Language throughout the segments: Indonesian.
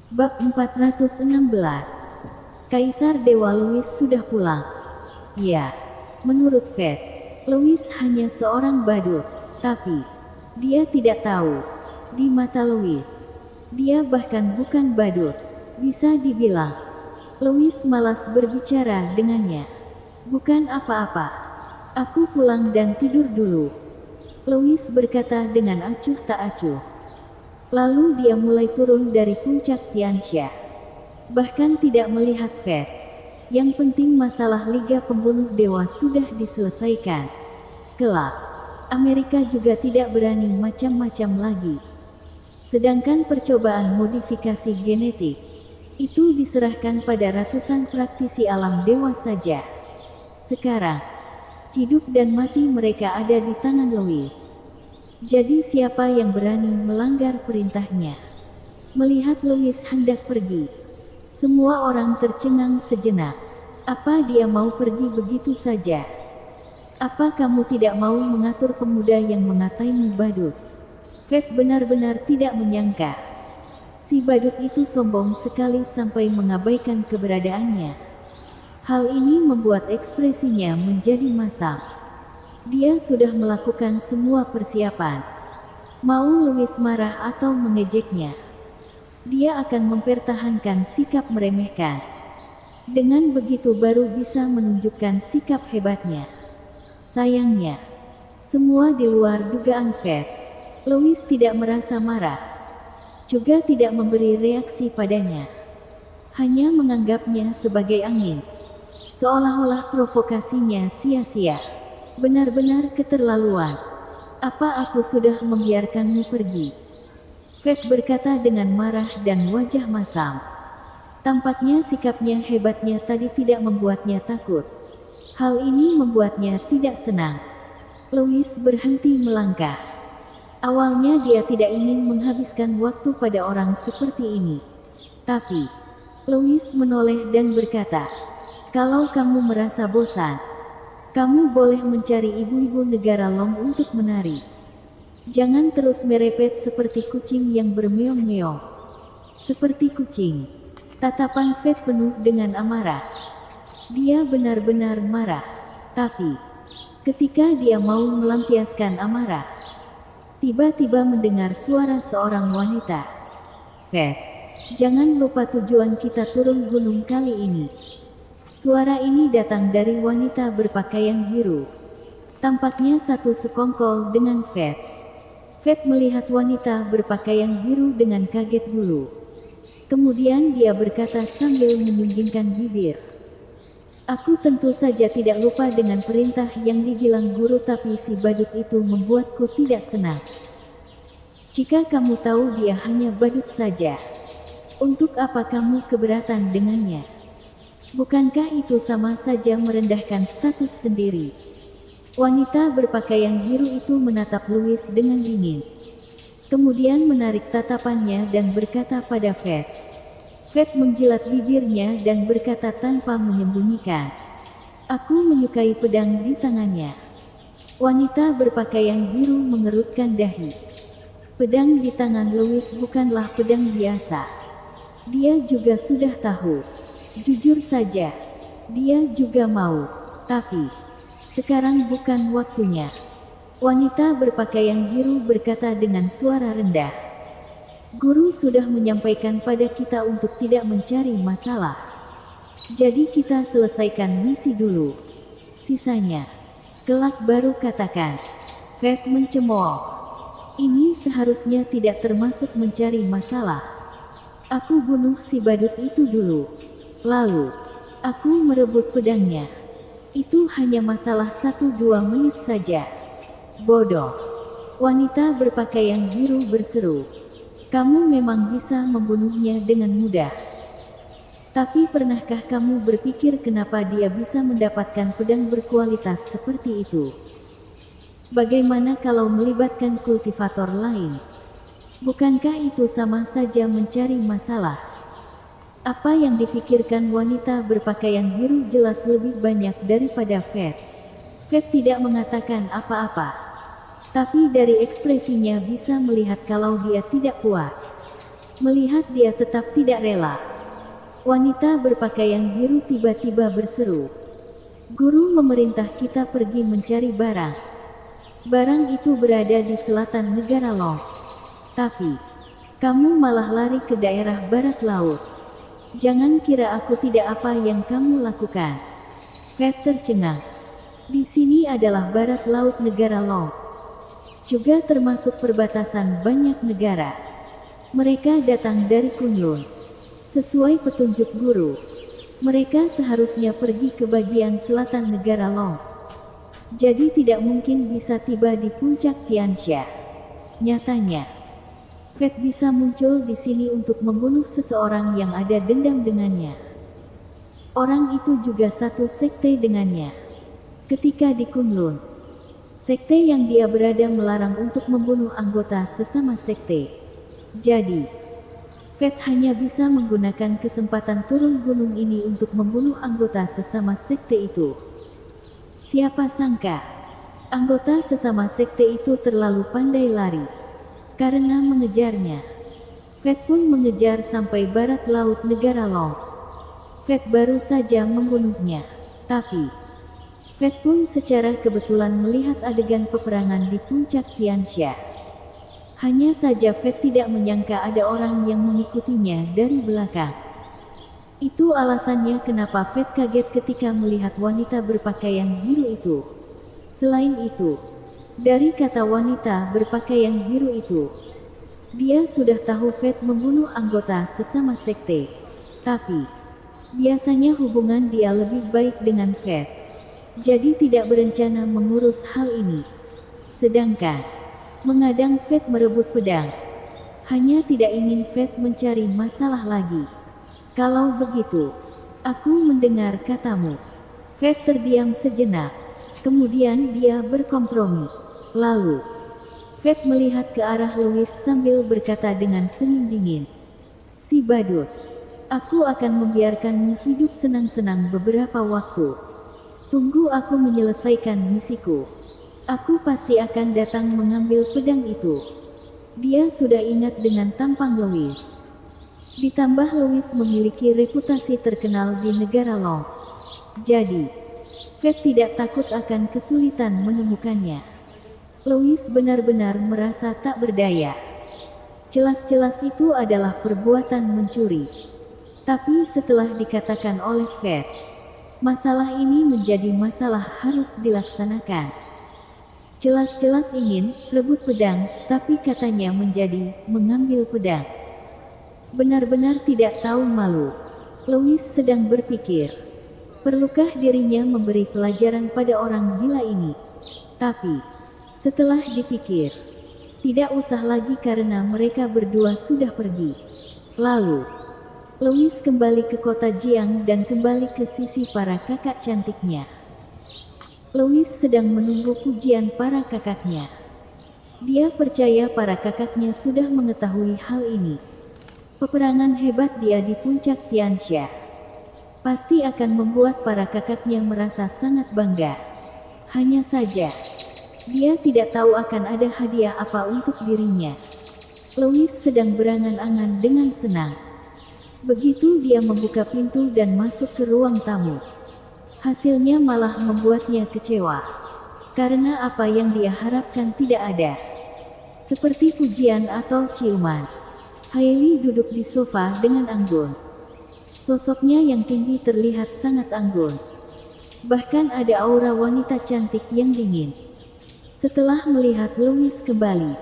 Bab 416. Kaisar Dewa Louis sudah pulang. Ya, menurut Fed, Louis hanya seorang badut. Tapi, dia tidak tahu. Di mata Louis, dia bahkan bukan badut. Bisa dibilang, Louis malas berbicara dengannya. Bukan apa-apa. Aku pulang dan tidur dulu. Louis berkata dengan acuh tak acuh. Lalu dia mulai turun dari puncak Tiansha. Bahkan tidak melihat Fed. Yang penting masalah Liga Pembunuh Dewa sudah diselesaikan. Kelak, Amerika juga tidak berani macam-macam lagi. Sedangkan percobaan modifikasi genetik, itu diserahkan pada ratusan praktisi alam dewa saja. Sekarang, hidup dan mati mereka ada di tangan Louis. Jadi siapa yang berani melanggar perintahnya? Melihat Louis hendak pergi, semua orang tercengang sejenak. Apa dia mau pergi begitu saja? Apa kamu tidak mau mengatur pemuda yang mengataimu badut? Fed benar-benar tidak menyangka. Si badut itu sombong sekali sampai mengabaikan keberadaannya. Hal ini membuat ekspresinya menjadi masam. Dia sudah melakukan semua persiapan. Mau Louis marah atau mengejeknya, dia akan mempertahankan sikap meremehkan. Dengan begitu baru bisa menunjukkan sikap hebatnya. Sayangnya, semua di luar dugaan Fed. Louis tidak merasa marah, juga tidak memberi reaksi padanya. Hanya menganggapnya sebagai angin. Seolah-olah provokasinya sia-sia. Benar-benar keterlaluan. Apa aku sudah membiarkanmu pergi? Fed berkata dengan marah dan wajah masam. Tampaknya sikapnya hebatnya tadi tidak membuatnya takut. Hal ini membuatnya tidak senang. Louis berhenti melangkah. Awalnya dia tidak ingin menghabiskan waktu pada orang seperti ini. Tapi, Louis menoleh dan berkata, "Kalau kamu merasa bosan, kamu boleh mencari ibu-ibu negara Long untuk menari. Jangan terus merepet seperti kucing yang bermeong-meong." Seperti kucing. Tatapan Fed penuh dengan amarah. Dia benar-benar marah. Tapi, ketika dia mau melampiaskan amarah, tiba-tiba mendengar suara seorang wanita. "Fed, jangan lupa tujuan kita turun gunung kali ini." Suara ini datang dari wanita berpakaian biru. Tampaknya satu sekongkol dengan Fed. Fed melihat wanita berpakaian biru dengan kaget dulu. Kemudian dia berkata sambil menyunggingkan bibir, "Aku tentu saja tidak lupa dengan perintah yang dibilang guru, tapi si badut itu membuatku tidak senang. Jika kamu tahu dia hanya badut saja, untuk apa kamu keberatan dengannya? Bukankah itu sama saja merendahkan status sendiri?" Wanita berpakaian biru itu menatap Louis dengan dingin. Kemudian menarik tatapannya dan berkata pada Fed. Fed menjilat bibirnya dan berkata tanpa menyembunyikan, "Aku menyukai pedang di tangannya." Wanita berpakaian biru mengerutkan dahi. Pedang di tangan Louis bukanlah pedang biasa. Dia juga sudah tahu. Jujur saja, dia juga mau. Tapi, sekarang bukan waktunya. Wanita berpakaian biru berkata dengan suara rendah. "Guru sudah menyampaikan pada kita untuk tidak mencari masalah. Jadi kita selesaikan misi dulu. Sisanya, kelak baru katakan." Fed mencemooh. "Ini seharusnya tidak termasuk mencari masalah. Aku bunuh si badut itu dulu. Lalu, aku merebut pedangnya. Itu hanya masalah 1-2 menit saja." "Bodoh!" Wanita berpakaian biru berseru. "Kamu memang bisa membunuhnya dengan mudah. Tapi pernahkah kamu berpikir kenapa dia bisa mendapatkan pedang berkualitas seperti itu? Bagaimana kalau melibatkan kultivator lain? Bukankah itu sama saja mencari masalah?" Apa yang dipikirkan wanita berpakaian biru jelas lebih banyak daripada Fed. Fed tidak mengatakan apa-apa. Tapi dari ekspresinya bisa melihat kalau dia tidak puas. Melihat dia tetap tidak rela, wanita berpakaian biru tiba-tiba berseru, "Guru memerintah kita pergi mencari barang. Barang itu berada di selatan negara Long. Tapi, kamu malah lari ke daerah barat laut. Jangan kira aku tidak apa yang kamu lakukan." Fred tercengang. Di sini adalah barat laut negara Long. Juga termasuk perbatasan banyak negara. Mereka datang dari Kunlun. Sesuai petunjuk guru, mereka seharusnya pergi ke bagian selatan negara Long. Jadi tidak mungkin bisa tiba di puncak Tianxia. Nyatanya, Fred bisa muncul di sini untuk membunuh seseorang yang ada dendam dengannya. Orang itu juga satu sekte dengannya. Ketika di Kunlun, sekte yang dia berada melarang untuk membunuh anggota sesama sekte. Jadi, Fred hanya bisa menggunakan kesempatan turun gunung ini untuk membunuh anggota sesama sekte itu. Siapa sangka, anggota sesama sekte itu terlalu pandai lari. Karena mengejarnya, Fred pun mengejar sampai barat laut negara Long. Fred baru saja membunuhnya. Tapi, Fred pun secara kebetulan melihat adegan peperangan di puncak Tianxia. Hanya saja Fred tidak menyangka ada orang yang mengikutinya dari belakang. Itu alasannya kenapa Fred kaget ketika melihat wanita berpakaian biru itu. Selain itu, dari kata wanita berpakaian biru itu, dia sudah tahu Fred membunuh anggota sesama sekte. Tapi, biasanya hubungan dia lebih baik dengan Fred. Jadi tidak berencana mengurus hal ini. Sedangkan, mengadang Fred merebut pedang. Hanya tidak ingin Fred mencari masalah lagi. Kalau begitu, aku mendengar katamu. Fred terdiam sejenak. Kemudian dia berkompromi. Lalu, Fred melihat ke arah Louis sambil berkata dengan senyum dingin, "Si badut, aku akan membiarkanmu hidup senang-senang beberapa waktu. Tunggu aku menyelesaikan misiku. Aku pasti akan datang mengambil pedang itu." Dia sudah ingat dengan tampang Louis. Ditambah Louis memiliki reputasi terkenal di negara Long. Jadi, Fred tidak takut akan kesulitan menemukannya. Louis benar-benar merasa tak berdaya. Jelas-jelas itu adalah perbuatan mencuri. Tapi setelah dikatakan oleh Fred, masalah ini menjadi masalah harus dilaksanakan. Jelas-jelas ingin rebut pedang, tapi katanya menjadi mengambil pedang. Benar-benar tidak tahu malu. Louis sedang berpikir, perlukah dirinya memberi pelajaran pada orang gila ini? Tapi, setelah dipikir, tidak usah lagi karena mereka berdua sudah pergi. Lalu, Louis kembali ke kota Jiang dan kembali ke sisi para kakak cantiknya. Louis sedang menunggu pujian para kakaknya. Dia percaya para kakaknya sudah mengetahui hal ini. Peperangan hebat dia di puncak Tianxia pasti akan membuat para kakaknya merasa sangat bangga. Hanya saja, dia tidak tahu akan ada hadiah apa untuk dirinya. Louis sedang berangan-angan dengan senang. Begitu dia membuka pintu dan masuk ke ruang tamu, hasilnya malah membuatnya kecewa. Karena apa yang dia harapkan tidak ada. Seperti pujian atau ciuman. Hailey duduk di sofa dengan anggun. Sosoknya yang tinggi terlihat sangat anggun. Bahkan ada aura wanita cantik yang dingin. Setelah melihat Louis kembali,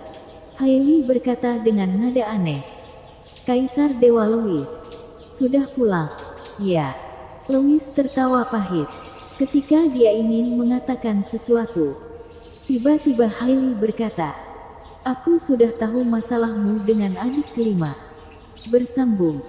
Hailey berkata dengan nada aneh, "Kaisar Dewa Louis, sudah pulang?" "Ya." Louis tertawa pahit. Ketika dia ingin mengatakan sesuatu, tiba-tiba Hailey berkata, "Aku sudah tahu masalahmu dengan adik kelima." Bersambung.